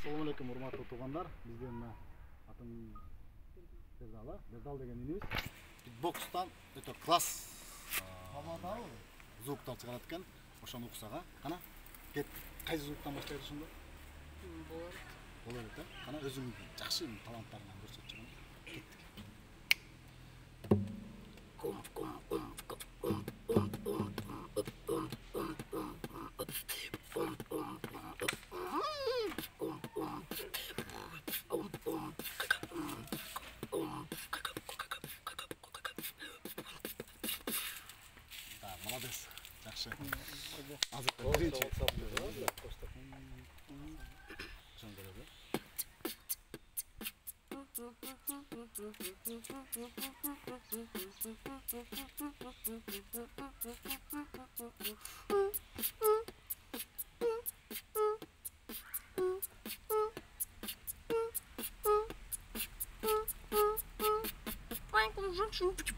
Assalamu alaikum, урматтуу туугандар. Бизден мына атым Бердал деген инибиз. Бокстан өтө класс звуктар чыгарат экен. Ошону уксага. Кана кет кайсы звуктан баштайбыз ошондо? Болот, э? Кана өзүңдүн жакшы таланттарыңды көрсөтчү. Кеттик. Молодец. Жакшы. Азыр биринчи. Shoot.